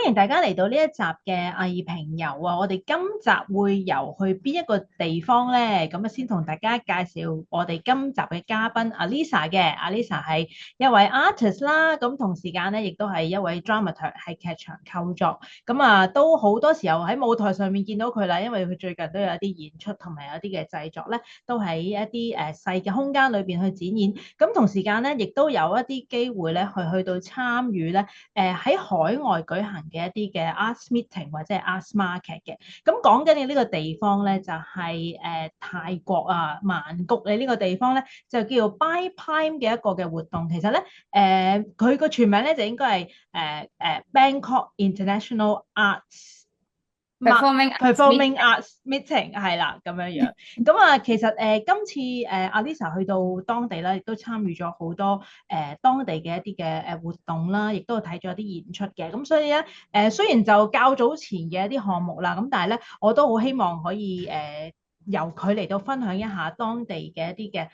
歡迎大家嚟到呢一集嘅藝評遊啊！我哋今集會遊去邊一個地方呢？咁啊，先同大家介紹我哋今集嘅嘉賓 Alisa 嘅。Alisa 係一位 artist 啦，咁同時間咧亦都係一位 dramaturg，係劇場構作。咁啊，都好多時候喺舞台上面見到佢啦，因為佢最近都有一啲演出同埋有啲嘅製作咧，都喺一啲細嘅空間裏邊去展演。咁同時間咧，亦都有一啲機會咧去到參與咧。喺海外舉行嘅一啲嘅 arts meeting 或者係 arts market 嘅，咁講緊嘅呢個地方咧就係、泰國啊曼谷你呢個地方咧就叫做 By Prime 嘅一個嘅活動，其實咧佢個全名咧就應該係Bangkok International Arts performing arts Performing meeting。Arts Meeting 係啦咁樣樣，咁啊其實今次Alisa 去到當地啦，亦都參與咗好多當地嘅一啲嘅活動啦，亦都睇咗一啲演出嘅，咁所以咧雖然就較早前嘅一啲項目啦，咁但係咧我都好希望可以由佢嚟到分享一下當地嘅一啲嘅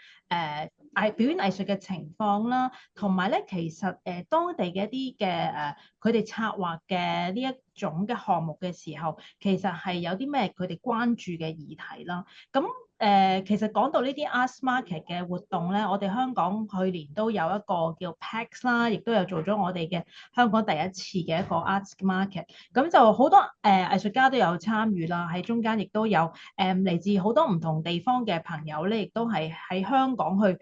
表演藝術嘅情況啦，同埋咧其實當地嘅一啲嘅佢哋策劃嘅呢一種嘅項目嘅時候，其實係有啲咩佢哋關注嘅議題啦。咁其實講到呢啲 arts market 嘅活動咧，我哋香港去年都有一個叫 PAX 啦，亦都有做咗我哋嘅香港第一次嘅一個 arts market。咁就好多藝術家都有參與啦，喺中間亦都有嚟自好多唔同地方嘅朋友咧，亦都係喺香港去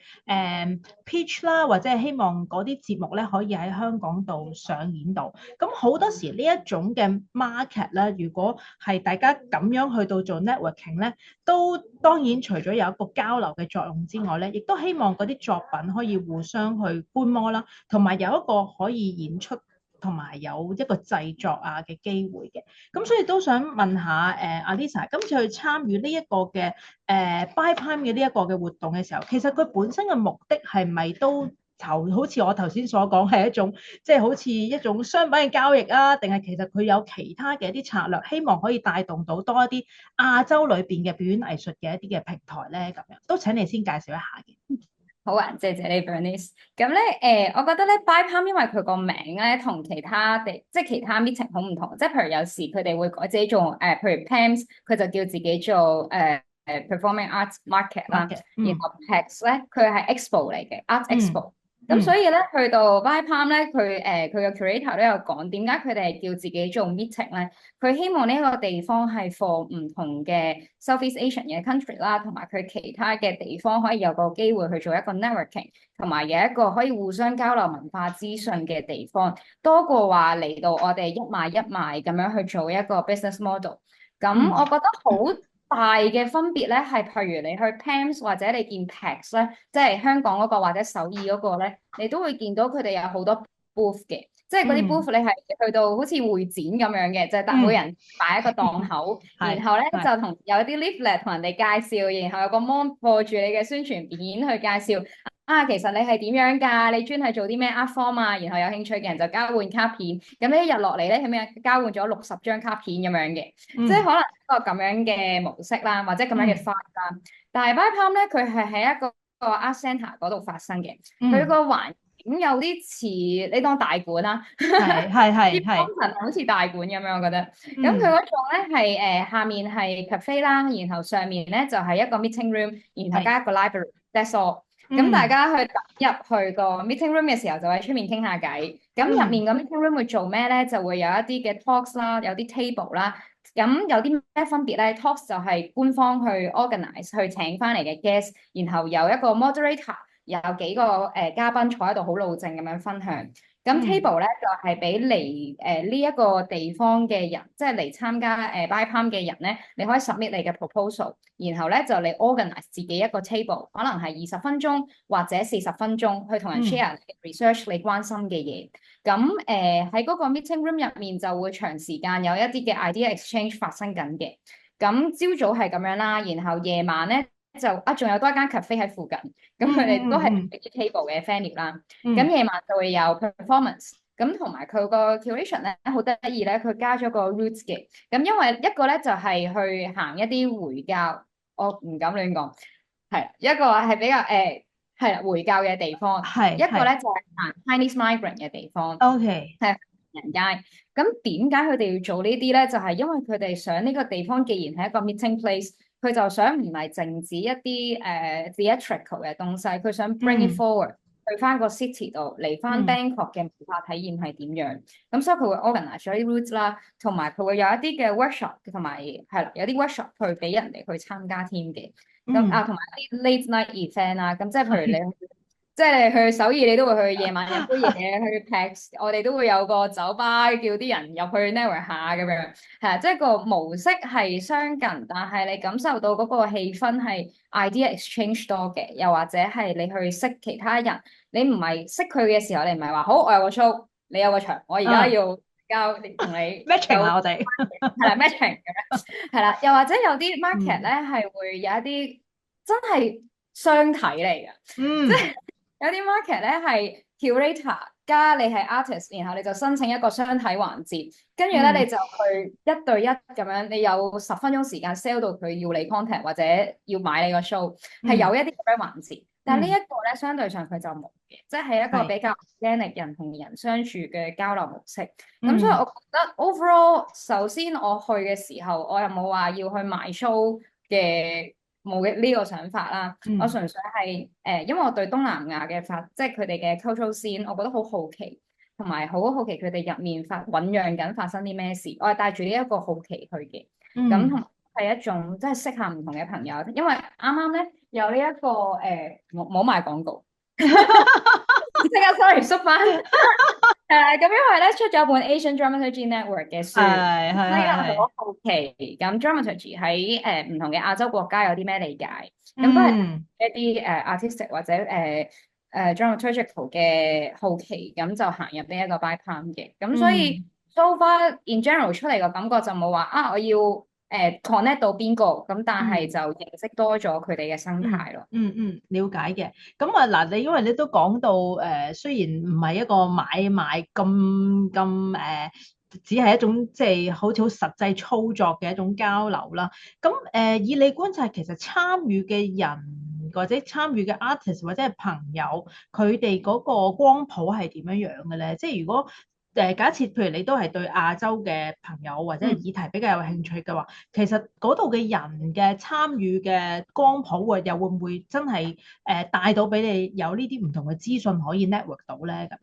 pitch 啦，或者係希望嗰啲節目咧可以喺香港度上演到。咁好多時呢一種嘅 market 咧，如果係大家咁樣去到做 networking 咧，都當然除咗有一個交流嘅作用之外咧，亦都希望嗰啲作品可以互相去觀摩啦，同埋有一個可以演出同埋有一個製作啊嘅機會嘅。咁所以都想問下Alisa，今次去參與呢一個嘅By Prime 嘅呢一個嘅活動嘅時候，其實佢本身嘅目的係咪都好似我頭先所講係一種即係好似一種商品嘅交易啊？定係其實佢有其他嘅一啲策略，希望可以帶動到多一啲亞洲裏邊嘅表演藝術嘅一啲嘅平台咧？咁樣都請你先介紹一下嘅。好啊，謝謝你 Bernice。咁咧，我覺得咧 By Palm 因為佢個名咧同其他地，即係其他 meeting 好唔同。即係譬如有時佢哋會改自己做譬如 PAMS，佢就叫自己做Performing Arts Market 啦。market，然後 PAX 咧，佢係 Expo 嚟嘅，Art 嗯 Expo。咁所嗯以咧，去到 By Palm 咧，佢個 curator 都有講點解佢哋係叫自己做 meeting 咧？佢希望呢一個地方係 for 唔同嘅 Southeast Asian 嘅 country 啦，同埋佢其他嘅地方可以有個機會去做一個 networking，同埋有一個可以互相交流文化資訊嘅地方，多過話嚟到我哋一賣一賣咁樣去做一個 business model。咁我嗯覺得好大嘅分別咧，係譬如你去 PAMS 或者你見 PAX 咧，即係香港嗰個或者首爾嗰個咧，你都會見到佢哋有好多 booth 嘅。即係嗰啲 嗯 booth 你係去到好似會展咁樣嘅，就係每嗯，人擺一個檔口，然係後咧係就同有啲 leaflet 同人哋介紹，然後有個 mon 播住你嘅宣傳片去介紹啊，其實你係點樣㗎？你專係做啲咩 art form 啊？然後有興趣嘅人就交換卡片，咁呢一日落嚟咧，係咪交換咗60張卡片咁樣嘅？即係嗯可能一個咁樣嘅模式啦，或者咁樣嘅嗯花啦。但係 Bypalm 咧，佢係喺一個 art centre 嗰度發生嘅，佢嗯，個環境有啲似你當大館啦。係係係啲 係，function 好似大館咁樣，我覺得。咁佢嗯嗰種咧係下面係 cafe 啦，然後上面咧就係一個 meeting room，然後係，加一個 library。That's all。咁大嗯家去入去個 meeting room 嘅時候，就喺出面傾下偈。咁入嗯面個 meeting room 會做咩咧？就會有一啲嘅 talks 啦，有啲 table 啦。咁有啲咩分別咧？Talks 就係官方去 organize 去請翻嚟嘅 guest，然後有一個 moderator，有幾個嘉賓坐喺度好老靜咁樣分享。咁 嗯 table 咧就係俾嚟呢一個地方嘅人，即係嚟參加By Palm 嘅人咧，你可以 submit 你嘅 proposal，然後咧就你 organize 自己一個 table，可能係20分鐘或者40分鐘去同人 嗯 share research 你關心嘅嘢。咁喺嗰個 meeting room 入面就會長時間有一啲嘅 idea exchange 發生緊嘅。咁朝早係咁樣啦，然後夜晚咧就仲有多一間 cafe 喺附近，咁佢嗯哋都係嗯啲 table 嘅 venue 啦。咁嗯夜晚就會有 performance，咁同埋佢個 curation 咧好得意咧，佢加咗個 roots 嘅。咁因為一個咧就係去行一啲回教，我唔敢亂講，係一個係比較係啦回教嘅地方，一個係係咧就係行 Chinese migrant 嘅地方。，OK，係人街。咁點解佢哋要做呢啲咧？就係因為佢哋想呢個地方既然係一個 meeting place，佢就想唔係淨止一啲theatrical 嘅東西，佢想 bring it 嗯 forward 去翻個 city 度，嚟翻嗯 Bangkok 嘅文化體驗係點樣。咁所以佢會 organize 咗啲 routes 啦，同埋佢會有一啲嘅 workshop，同埋係啦，有啲 workshop 去俾人哋去參加添嘅。咁嗯，同埋一啲 late night event 啦，咁即係譬如係你。即係你去首爾，你都會去夜晚飲杯嘢，去 PAX，我哋都會有個酒吧，叫啲人入去 network 下咁樣，係啊，即係個模式係相近，但係你感受到嗰個氣氛係 idea exchange 多嘅，又或者係你去識其他人，你唔係識佢嘅時候，你唔係話好，我有個 show，你有個場，我而家啊 要交同你 matching 啦，有我哋係啦 matching 咁樣，係啦，又或者有啲 market 咧嗯係會有一啲真係雙體嚟嘅。即嗯係有啲 market 咧係 curator 加你係 artist，然後你就申請一個雙體環節，跟住咧你嗯就去一對一咁樣，你有10分鐘時間 sell 到佢要你 content 或者要買你個 show，係有嗯一啲咁樣環節。但係呢一嗯，個咧相對上佢就冇嘅，即係一個係比較 organic 人同人相處嘅交流模式。咁所以嗯我覺得 overall，首先我去嘅時候，我又冇話要去買 show 嘅。冇嘅呢個想法啦，我嗯純粹係因為我對東南亞嘅即係佢哋嘅 cultural scene，我覺得好好奇，同埋好好奇佢哋入面醖釀緊發生啲咩事，我係帶住呢一個好奇去嘅，咁嗯。同係一種即係識下唔同嘅朋友，因為啱啱咧有呢一個冇賣廣告，即刻 sorry 縮翻。咁因為咧出咗本 Asian Dramaturgy Network 嘅書，係係所以我就係，好好奇，咁 dramaturgy 喺唔同嘅亞洲國家有啲咩理解？咁都係嗯一啲artistic 或者dramaturgical 嘅好奇，咁就行入呢一個 BIPAM 嘅。咁所以 嗯 so far in general 出嚟個感覺就冇話啊，我要connect 到邊個，咁但係嗯就認識多咗佢哋嘅生態咯。了解嘅。咁啊嗱，你因為你都講到雖然唔係一個買賣咁只係一種即係好似好實際操作嘅一種交流啦。咁以你觀察，其實參與嘅人或者參與嘅 artist 或者係朋友，佢哋嗰個光譜係點樣樣嘅咧？即係如果假設譬如你都係對亞洲嘅朋友或者係嗯。議題比較有興趣嘅話，其實嗰度嘅人嘅參與嘅光譜啊，又會唔會真係帶到俾你有呢啲唔同嘅資訊可以 network 到咧？咁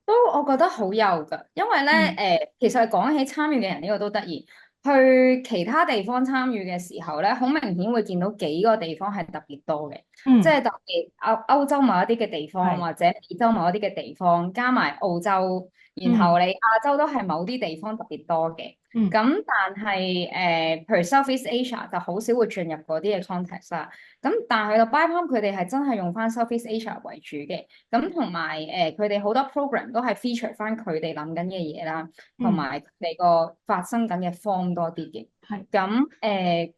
都我覺得好有㗎，因為咧嗯其實講起參與嘅人呢個都得意。去其他地方參與嘅時候咧，好明顯會見到幾個地方係特別多嘅，即嗯，係特別歐洲某一啲嘅地方，係或者美洲某一啲嘅地方，加埋澳洲，然後嗯你亞洲都係某啲地方特別多嘅。嗯咁但係譬如 Southeast Asia 就好少會進入嗰啲嘅 context 啦。咁但係個 BIPAM 佢哋係真係用翻 Southeast Asia 為主嘅。咁同埋佢哋好多 program 都係 feature 翻佢哋諗緊嘅嘢啦，同嗯埋佢哋個發生緊嘅 form 多啲嘅。係咁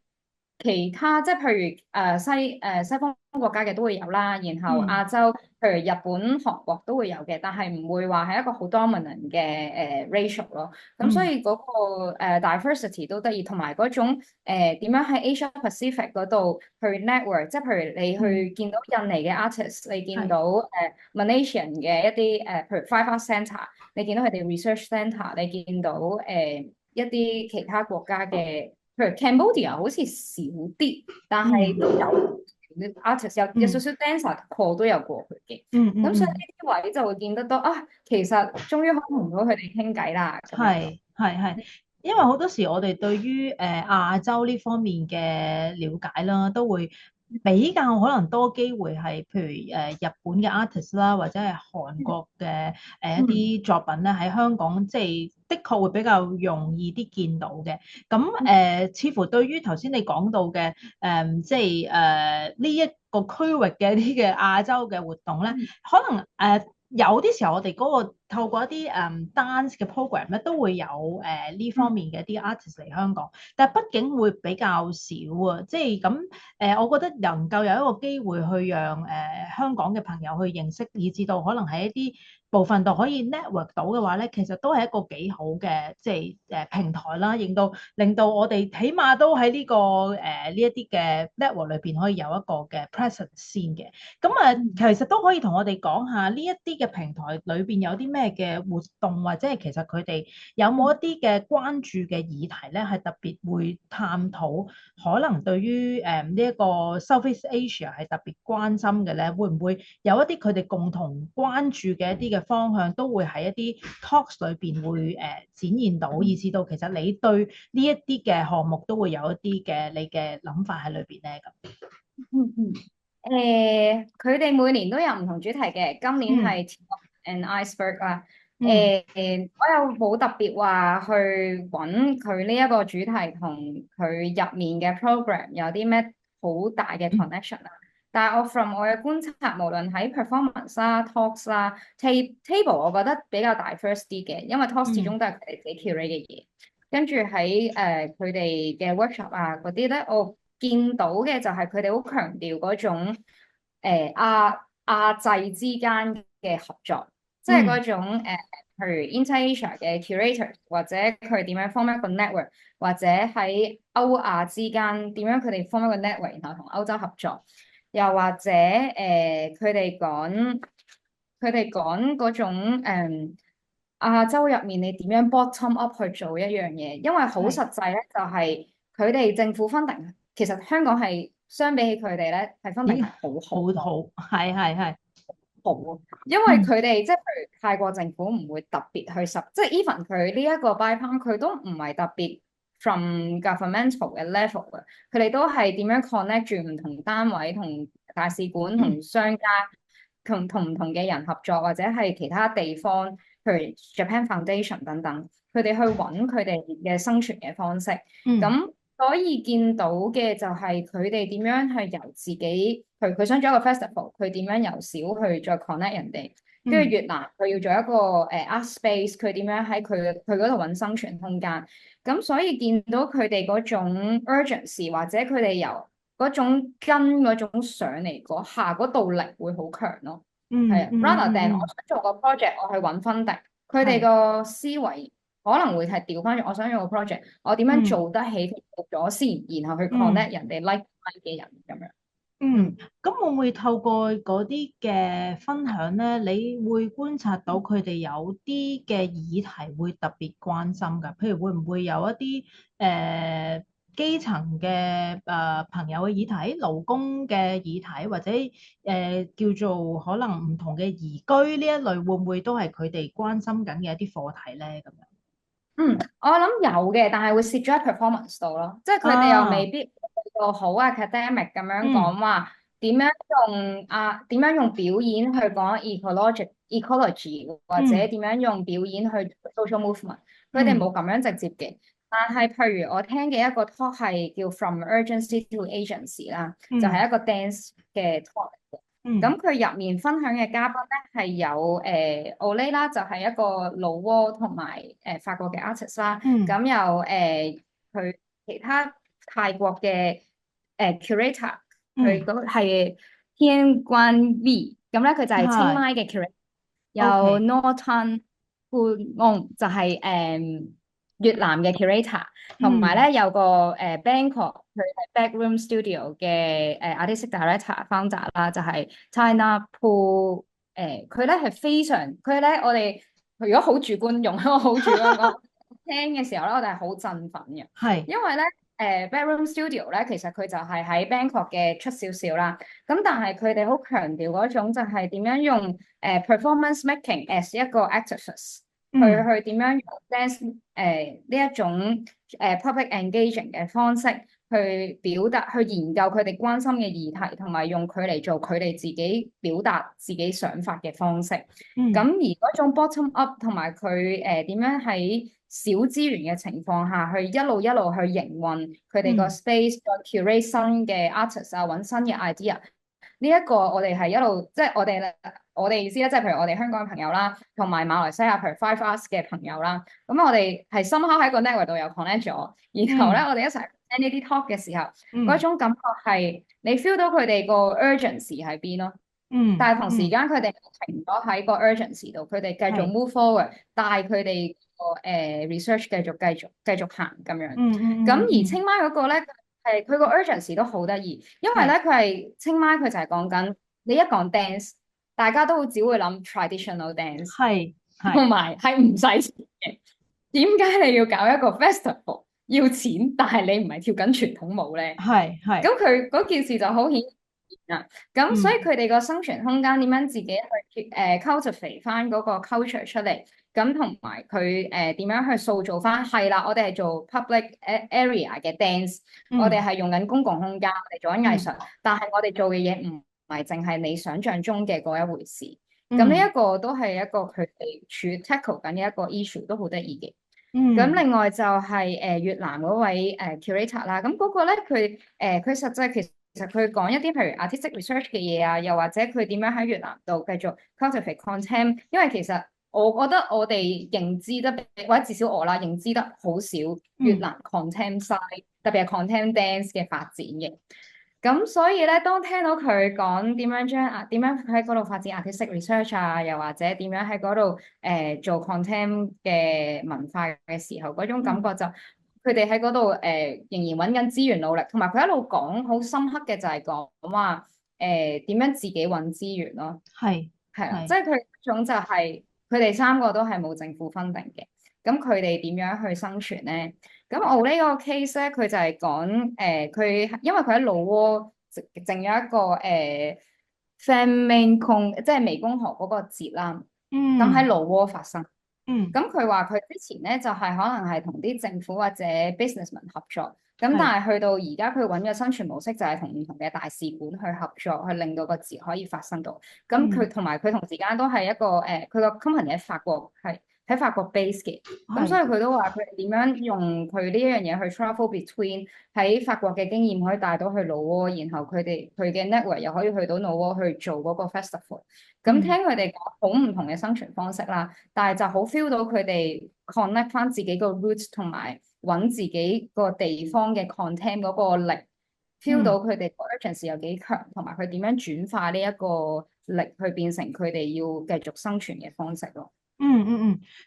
其他即係譬如西方國家嘅都會有啦，然後嗯亞洲譬如日本、韓國都會有嘅，但係唔會話係一個好 dominant 嘅ratio 咯。咁所嗯以嗰個diversity 都得意，同埋嗰種點樣喺 Asia Pacific 嗰度去 network，即係譬如你嗯去見到印尼嘅 artist，你見係到Malaysian 嘅一啲譬如 Five Arts Centre，你見到佢哋 research centre，你見到一啲其他國家嘅。譬如 Cambodia 好似少啲，但係都有 artist 有少嗯少 dancer call 都有過去嘅，嗯嗯咁所以呢嗯啲位就會見得到啊，其實終於可以同到佢哋傾偈啦咁樣咯。係，因為好多時我哋對於亞洲呢方面嘅了解啦，都會比較可能多機會係譬如日本嘅 artist 啦，或者係韓國嘅一嗯啲作品咧喺香港，即係的確會比較容易啲見到嘅。咁似乎對於頭先你講到嘅即係呢一個區域嘅啲嘅亞洲嘅活動咧，嗯可能有啲時候我哋嗰個透過一啲dance 嘅 program 咧，都會有呢方面嘅一啲 artist 嚟香港，但係畢竟會比較少啊，即係咁我覺得能夠有一個機會去讓香港嘅朋友去認識，以至到可能喺一啲部分度可以 network 到嘅話咧，其實都係一個幾好嘅即係平台啦，令到我哋起碼都喺呢個呢一啲嘅 network 裏邊可以有一個嘅 presence 先嘅。咁其實都可以同我哋講下呢一啲嘅平台裏邊有啲咩咩嘅活動，或者係其實佢哋有冇一啲嘅關注嘅議題咧，係特別會探討，可能對於呢一個 Southeast Asia 係特別關心嘅咧，會唔會有一啲佢哋共同關注嘅一啲嘅方向，都會喺一啲 talks 裏邊會展現到，以至到其實你對呢一啲嘅項目都會有一啲嘅你嘅諗法喺裏邊咧咁。嗯嗯，佢哋每年都有唔同主題嘅，今年嗯係 Tea and Iceberg 啦。嗯我又冇特別話去揾佢呢一個主題同佢入面嘅 program 有啲咩好大嘅 connection 啦。但係我 from 我嘅觀察，無論喺 performance 啦、talks 啦、table，我覺得比較 diverse 啲嘅，因為 talks 始終都係佢哋自己 curate 嘅嘢。跟住喺佢哋嘅 workshop 啊嗰啲咧，我見到嘅就係佢哋好強調嗰種亞際之間嘅合作，即係嗰種譬如 Inter-Asia 嘅 curator，或者佢點樣 form 一個 network，或者喺歐亞之間點樣佢哋 form 一個 network，然後同歐洲合作，又或者佢哋講嗰種亞洲入面你點樣 bottom up 去做一樣嘢，因為好實際咧，就係佢哋政府 funding，其實香港係相比起佢哋咧係 funding 係好好好，係，好，因為佢哋即係譬如泰國政府唔會特別去即係 even 佢呢一個 BIPAM 佢都唔係特別 from governmental 嘅 level 嘅，佢哋都係點樣 connect 住唔同單位同大使館同商家同唔同嘅人合作，或者係其他地方，譬如 Japan Foundation 等等，佢哋去揾佢哋嘅生存嘅方式。咁可以見到嘅就係佢哋點樣係由自己，佢想做一個 festival，佢點樣由少去再 connect 人哋。跟住越南佢要做一個art space，佢點樣喺佢嗰度揾生存空間。咁所以見到佢哋嗰種 urgency，或者佢哋由嗰種跟嗰種上嚟嗰下嗰動力會好強咯。係啊，rather than 我想做個 project，我去揾 funding，佢哋個思維可能會係調翻轉，我想用個 project，我點樣做得起做咗先，然後去 connect 人哋 like 嘅人咁樣。咁會唔會透過嗰啲嘅分享咧，你會觀察到佢哋有啲嘅議題會特別關心㗎？譬如會唔會有一啲基層嘅朋友嘅議題、勞工嘅議題，或者叫做可能唔同嘅移居呢一類，會唔會都係佢哋關心緊嘅一啲課題咧？咁樣。我諗有嘅，但係會蝕咗喺 performance 度咯，即係佢哋又未必個好 academic 咁樣講話點樣用表演去講 ecology，或者點樣用表演去 social movement，佢哋冇咁樣直接嘅。但係譬如我聽嘅一個 talk 係叫 From Urgency to Agency 啦，就係一個 dance 嘅 talk。咁佢入面分享嘅嘉賓咧係有Olay 啦，就係一個老撾同埋法國嘅 artist 啦。咁有佢其他泰國嘅curator，佢嗰個係天關 V，咁咧佢就係清邁嘅 curator。有 Norton Phuong 就係越南嘅 curator，同埋咧有個Bangkok 佢係 Backroom Studio 嘅artistic director founder 啦，就係 China Pool。佢咧係非常，佢咧我哋如果好主觀用一個好主觀講聽嘅時候咧，我哋係好振奮嘅。係因為咧Backroom Studio 咧，其實佢就係喺 Bangkok 嘅出少少啦。咁但係佢哋好強調嗰種就係點樣用performance making as 一個 exercise。去點樣用 dance 呢一種public engaging 嘅方式去表達、去研究佢哋關心嘅議題，同埋用佢嚟做佢哋自己表達自己想法嘅方式。咁而嗰種 bottom up 同埋佢點樣喺少資源嘅情況下去一路一路去營運佢哋個 space，再 curate 新嘅 artist 啊，揾新嘅 idea。呢一個我哋係一路即係我哋意思咧，即係譬如我哋香港嘅朋友啦，同埋馬來西亞譬如 Five Arts 嘅朋友啦，咁我哋係深刻喺個 network 度有 connect 咗，然後咧我哋一齊聽呢啲 talk 嘅時候，嗰種感覺係你 feel 到佢哋個 urgency 喺邊咯。但係同時間佢哋停咗喺個 urgency 度，佢哋繼續 move forward，帶佢哋個research 繼續行咁樣。咁而清邁嗰個咧。係佢個 urgency 都好得意，因為咧佢係清邁，佢就係講緊你一講 dance，大家都只會諗 traditional dance。係同埋係唔使錢嘅。點解你要搞一個 festival 要錢，但係你唔係跳緊傳統舞咧？係係，咁佢嗰件事就好顯然啦。咁所以嗯佢哋個生存空間點樣自己去cultivate 翻嗰個 culture 出嚟，咁同埋佢點樣去塑造翻？係啦，我哋係做 public area 嘅 dance，我哋嗯係用緊公共空間，我哋做緊藝嗯術，但係我哋做嘅嘢唔係淨係你想象中嘅嗰一回事。咁呢嗯一個都係一個佢哋處 tackle 緊嘅一個 issue，都好得意嘅。咁嗯另外就係越南嗰位curator 啦，咁嗰個咧佢實際其實佢講一啲譬如 artistic research 嘅嘢啊，又或者佢點樣喺越南度繼續 cultivate content，因為其實我覺得我哋認知得或者至少我啦認知得好少越嗯南 content side，特別係 content dance 嘅發展嘅。咁所以咧，當聽到佢講點樣喺嗰度發展 artistic research 啊，又或者點樣喺嗰度做 content 嘅文化嘅時候，嗰種感嗯，覺就佢哋喺嗰度仍然揾緊資源努力，同埋佢一路講好深刻嘅就係講話點樣自己揾資源咯，係係啊，即係，係佢一種就係佢哋三個都係冇政府 funding 嘅，咁佢哋點樣去生存咧？咁我呢個 case 咧，佢就係講佢因為佢喺老撾整咗一個Flamenco 即係湄公河嗰個節啦。咁喺嗯老撾發生。嗯咁佢話佢之前咧就係可能係同啲政府或者 businessman 合作，咁但係係去到而家佢揾嘅生存模式就係同唔同嘅大使館去合作，去令到個節可以發生到。咁嗯佢同時間都係一個佢個 company 喺法國係喺法國 base 嘅，咁所係以佢都話佢哋點樣用佢呢一樣嘢去 travel between 喺法國嘅經驗可以帶到去老撾，然後佢嘅 network 又可以去到老撾去做嗰個 festival。咁聽嗯佢哋講好唔同嘅生存方式啦，但係就好 feel 到佢哋 connect 翻自己個 roots 同埋揾自己個地方嘅 content 嗰個力，feel 到嗯。佢哋 urgency 有幾強，同埋佢點樣轉化呢一個力去變成佢哋要繼續生存嘅方式咯。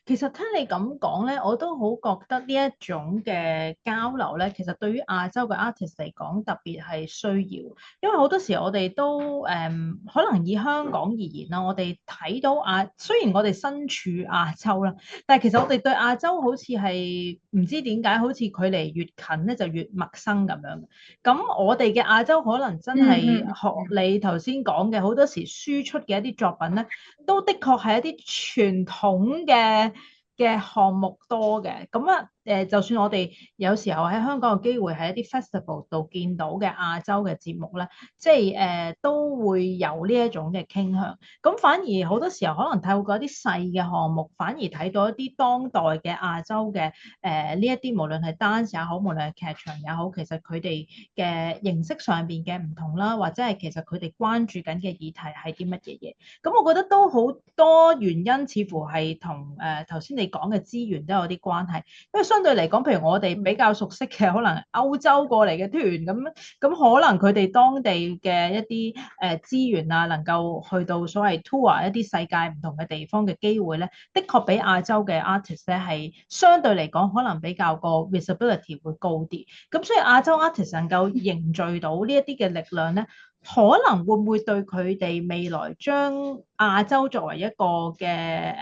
其實聽你咁講咧，我都好覺得呢一種嘅交流咧，其實對於亞洲嘅 artist 嚟講特別係需要，因為好多時我哋都可能以香港而言啦，我哋睇到雖然我哋身處亞洲啦，但係其實我哋對亞洲好似係唔知點解，好似距離越近咧就越陌生咁樣。咁我哋嘅亞洲可能真係嗯嗯學你頭先講嘅，好多時輸出嘅一啲作品咧。都的確係一啲傳統嘅項目多嘅，咁就算我哋有時候喺香港嘅機會喺一啲 festival 度見到嘅亞洲嘅節目咧，即係都會有呢一種嘅傾向。咁反而好多時候可能透過一啲細嘅項目，反而睇到一啲當代嘅亞洲嘅呢一啲，無論係 dance 也好，無論係劇場也好，其實佢哋嘅形式上邊嘅唔同啦，或者係其實佢哋關注緊嘅議題係啲乜嘢嘢。咁我覺得都好多原因，似乎係同頭先你講嘅資源都有啲關係。因為相對嚟講，譬如我哋比較熟悉嘅，可能歐洲過嚟嘅團咁，可能佢哋當地嘅一啲資源啊，能夠去到所謂 tour 一啲世界唔同嘅地方嘅機會咧，的確比亞洲嘅 artist 咧係相對嚟講，可能比較個 visibility 會高啲。咁所以亞洲 artist 能夠凝聚到呢一啲嘅力量咧，可能會唔會對佢哋未來將亞洲作為一個嘅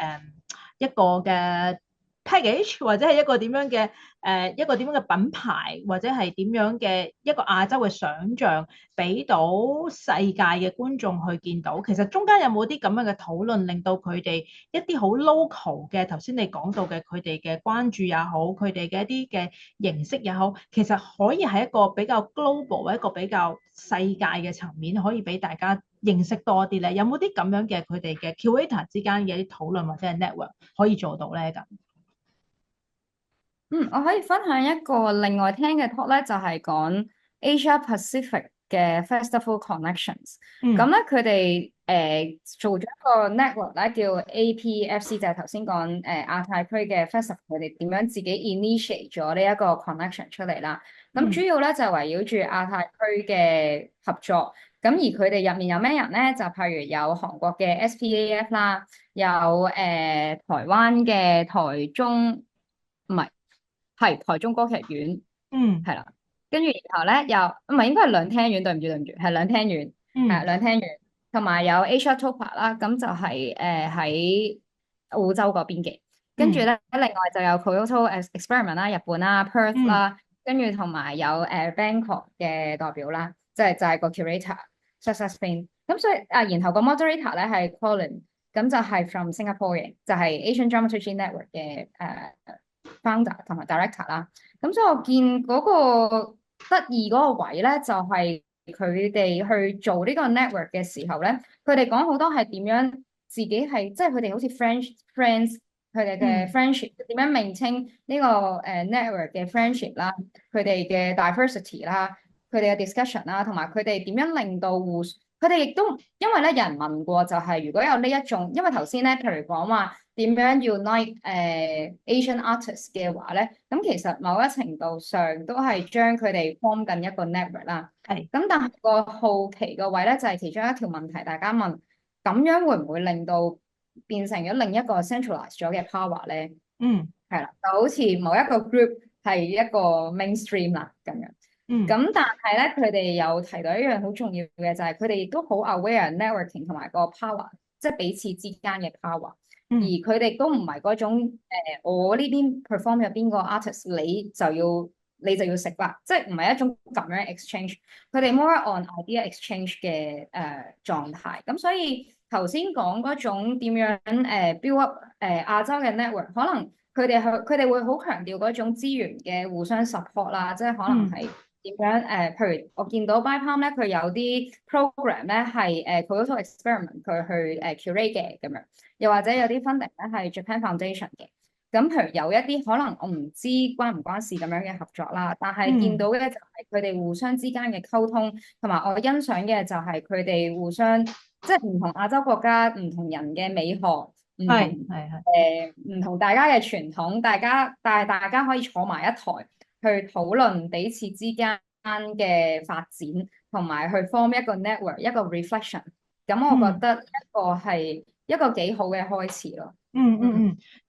package，或者係一個點樣嘅一個點樣嘅品牌，或者係點樣嘅一個亞洲嘅想像，俾到世界嘅觀眾去見到。其實中間有冇啲咁樣嘅討論，令到佢哋一啲好 local 嘅頭先你講到嘅佢哋嘅關注也好，佢哋嘅一啲嘅形式也好，其實可以係一個比較 global 一個比較世界嘅層面，可以俾大家認識多啲咧。有冇啲咁樣嘅佢哋嘅 curator 之間嘅一啲討論或者係 network 可以做到咧咁？我可以分享一個另外聽嘅 talk 咧，就係講 Asia Pacific 嘅 Festival Connections。咁嗯咧，佢哋做咗一個 network 咧，叫 APFC，就係頭先講亞太區嘅 festival，佢哋點樣自己 initiate 咗呢一個 connection 出嚟啦。咁主嗯要咧就圍繞住亞太區嘅合作。咁而佢哋入面有咩人咧？就譬如有韓國嘅 SPAF 啦，有台灣嘅台中，唔係。係台中歌劇院，嗯係啦，跟住然後咧又唔係應該係兩廳院，對唔住，係兩廳院，係嗯兩廳院，同埋有 Asia Topa 啦，咁就係喺澳洲嗰邊嘅。跟住咧，另外就有 Kyoto Experiment 啦、日本啦、Perth 嗯啦，跟住同埋有Bangkok 嘅代表啦，就係個 curator Success Spain。咁所以然後個 moderator 咧係 Colin，咁就係 from Singapore 嘅，就係 Asian Dramaturgy Network 嘅founder 同埋 director 啦。咁所以我見嗰個得意嗰個位咧，就係佢哋去做呢個 network 嘅時候咧，佢哋講好多係點樣自己係，即係佢哋好似 friends。佢哋嘅 friendship 點樣 maintain 呢個network 嘅 friendship 啦，佢哋嘅 diversity 啦，佢哋嘅 discussion 啦，同埋佢哋點樣令到佢哋亦都因為咧有人問過，就係如果有呢一種，因為頭先咧譬如講話點樣 unite Asian artists 嘅話咧，咁其實某一程度上都係將佢哋 form 緊一個 network 啦。係咁但係個好奇個位咧就係其中一條問題，大家問咁樣會唔會令到變成咗另一個 centralized 咗嘅 power 咧？係啦，就好似某一個 group 係一個 mainstream 啦咁樣。咁但係咧，佢哋有提到一樣好重要嘅，就係佢哋亦都好 aware networking 同埋個 power，即係彼此之間嘅 power。而佢哋都唔係嗰種我呢邊 perform 入邊個 artist，你就要食啦，即係唔係一種咁樣 exchange。佢哋 more on idea exchange 嘅狀態。咁所以頭先講嗰種點樣build up 亞洲嘅 network，可能佢哋會好強調嗰種資源嘅互相 support 啦，即係可能係點樣譬如我見到 BIPAM 咧，佢有啲 program 咧係Kyoto Experiment 佢去curate 嘅咁樣，又或者有啲 funding 咧係 Japan Foundation 嘅。咁譬如有一啲可能我唔知關唔關事咁樣嘅合作啦，但係見到嘅就係佢哋互相之間嘅溝通，同埋我欣賞嘅就係佢哋互相即係唔同亞洲國家唔同人嘅美學，唔同大家嘅傳統，但係大家可以坐埋一台去討論彼此之間嘅發展，同埋去 form 一個 network 一個 reflection。咁我覺得一個係一個幾好嘅開始咯。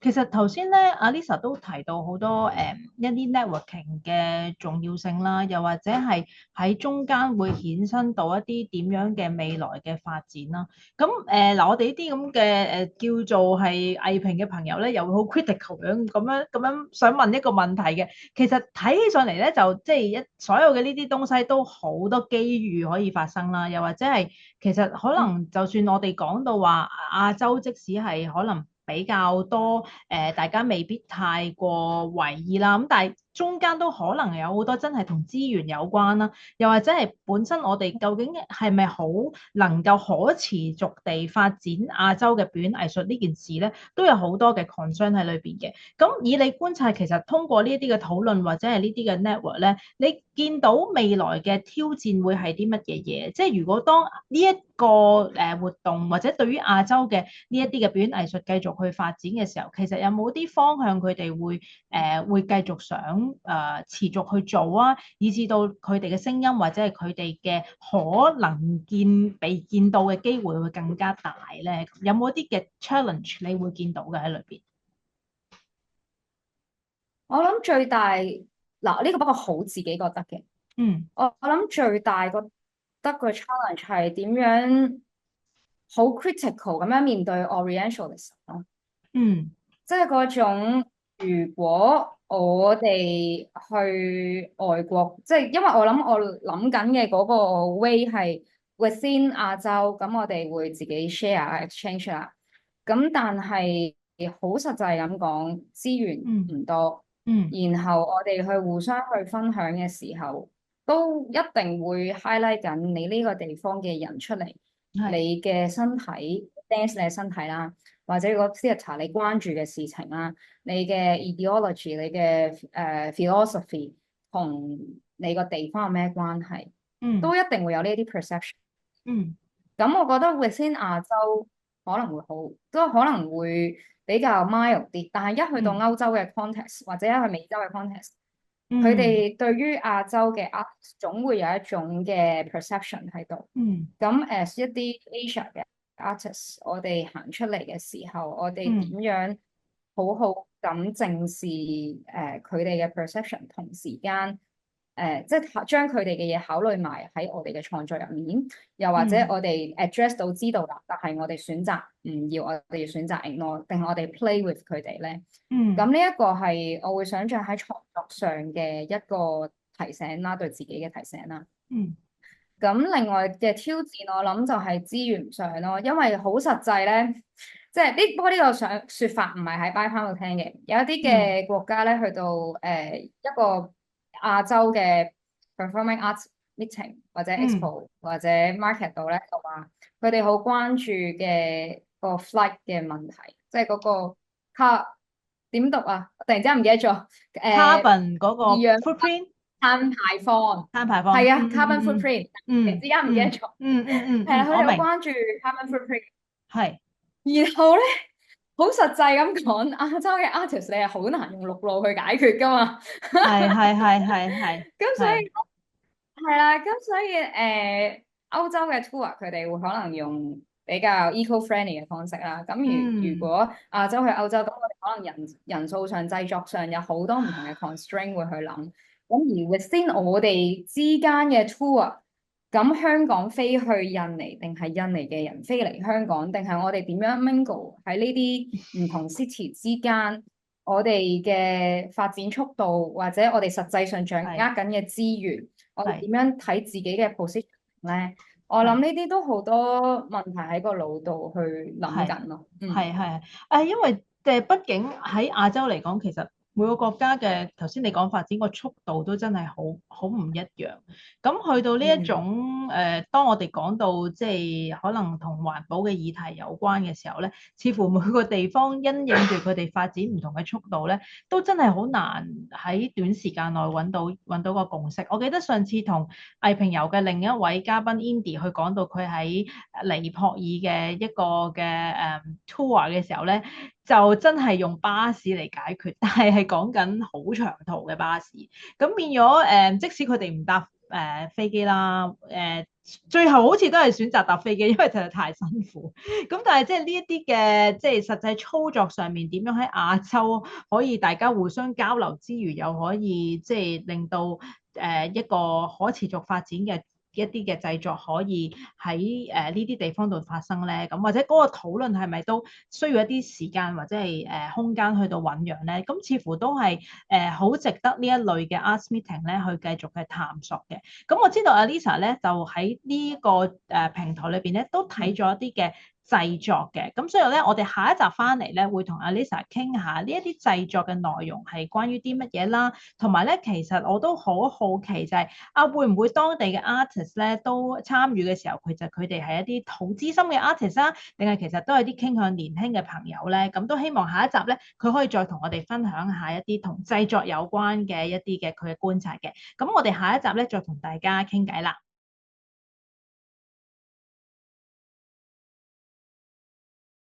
其實頭先咧，阿 Lisa 都提到好多一啲 networking 嘅重要性啦，又或者係喺中間會衍生到一啲點樣嘅未來嘅發展啦。咁嗱，我哋呢啲咁嘅叫做係藝評嘅朋友咧，又會好 critical 咁樣想問一個問題嘅。其實睇起上嚟咧，就即係所有嘅呢啲東西都好多機遇可以發生啦，又或者係其實可能就算我哋講到話亞洲，即使係可能比較多大家未必太過為意啦，咁但係中間都可能有好多真係同資源有關啦，又或者係本身我哋究竟係咪好能夠可持續地發展亞洲嘅表演藝術呢件事咧，都有好多嘅 concern 喺裏邊嘅。咁以你觀察，其實通過呢一啲嘅討論或者係呢啲嘅 network 咧，你見到未來嘅挑戰會係啲乜嘢嘢？即係如果當呢一個活動或者對於亞洲嘅呢一啲嘅表演藝術繼續去發展嘅時候，其實有冇啲方向佢哋會繼續想持續去做啊，以至到佢哋嘅聲音或者係佢哋嘅可能被見到嘅機會會更加大咧？有冇一啲嘅 challenge 你會見到嘅喺裏邊？我諗最大嗱，呢個不過好自己覺得嘅。我諗最大覺得個 challenge 係點樣好 critical 咁樣面對 Orientalism 咯。即係嗰種如果我哋去外國，即係因為我諗緊嘅嗰個 way 係 within 亞洲，咁我哋會自己 share exchange 啦。咁但係好實際咁講，資源唔多。然後我哋去互相去分享嘅時候，都一定會 highlight 緊你呢個地方嘅人出嚟，你嘅身體 dance 你嘅身體啦，或者個 theatre 你關注嘅事情啦，你嘅 ideology 你嘅philosophy 同你個地方有咩關係，都一定會有呢啲 perception。咁我覺得 within 亞洲可能會好，都可能會比較 mild 啲，但係一去到歐洲嘅 context，或者一去美洲嘅 context，佢哋對於亞洲嘅 art 總會有一種嘅 perception 喺度。咁 as 一啲 Asia 嘅 artist，我哋行出嚟嘅時候，我哋點樣好好咁正視佢哋嘅 perception，同時間即係將佢哋嘅嘢考慮埋喺我哋嘅創作入面，又或者嗯我哋 address 到知道啦，但係我哋選擇唔要，我哋要選擇 ignore，定係我哋 play with 佢哋咧？咁嗯呢一個係我會想象喺創作上嘅一個提醒啦，對自己嘅提醒啦。嗯咁另外嘅挑戰，我諗就係資源上咯，因為好實際咧，即係呢不過呢個想説法唔係喺 BIPAM 度聽嘅，有一啲嗯嘅國家咧去到一個亞洲嘅 performing arts meeting 或者 嗯 expo 或者 market 度咧，就話佢哋好關注嘅個 flight 嘅問題，即係嗰個卡點讀啊？我突然之間唔記得咗，，carbon 嗰個 二氧 footprint 碳排放。碳排放，係啊，carbon footprint，突然之間唔記得咗，係啦，佢哋好我明，關注 carbon footprint，係然後咧好實際咁講，亞洲嘅 artist 你係好難用陸路去解決噶嘛，係咁所以係係啦，咁所以歐洲嘅 tour 佢哋會可能用比較 eco-friendly 嘅方式啦。咁如嗯果亞洲去歐洲，咁我哋可能人數上、製作上有好多唔同嘅 constraint 會去諗。咁而 within 我哋之間嘅 tour，咁香港飛去印尼，定係印尼嘅人飛嚟香港，定係我哋點樣 mingle 喺呢啲唔同 city 之間，我哋嘅發展速度，或者我哋實際上掌握緊嘅資源，我哋點樣睇自己嘅 position 咧？我諗呢啲都好多問題喺個腦度去諗緊咯。因為畢竟喺亞洲嚟講，其實每個國家嘅頭先你講發展個速度都真係好唔一樣。咁去到呢一種當我哋講到即係可能同環保嘅議題有關嘅時候咧，似乎每個地方因應住佢哋發展唔同嘅速度咧，都真係好難喺短時間內揾到個共識。我記得上次同藝評遊嘅另一位嘉賓 Indy 去講到佢喺尼泊爾嘅一個嘅tour 嘅時候咧，就真係用巴士嚟解決，但係講緊好長途嘅巴士，咁變咗即使佢哋唔搭飛機啦，最後好似都係選擇搭飛機，因為實在太辛苦。咁但係即係呢一啲嘅即係實際操作上面點樣喺亞洲可以大家互相交流之餘，又可以即係令到一個可持續發展嘅一啲嘅製作可以喺呢啲地方度發生咧，咁或者嗰個討論係咪都需要一啲時間或者係空間去到醖釀咧？咁似乎都係好值得呢一類嘅 arts meeting 咧去繼續去探索嘅。咁我知道阿 Lisa 咧就喺呢個平台裏邊咧都睇咗一啲嘅製作嘅，咁所以咧，我哋下一集翻嚟咧，會同阿 Lisa 傾下呢一啲製作嘅內容係關於啲乜嘢啦，同埋咧，其實我都好好奇就係會唔會當地嘅 artist 咧都參與嘅時候，其實佢哋係一啲好資深嘅 artist 啊，定係其實都係啲傾向年輕嘅朋友咧？咁都希望下一集咧，佢可以再同我哋分享下一啲同製作有關嘅一啲嘅佢嘅觀察嘅。咁我哋下一集咧，再同大家傾偈啦。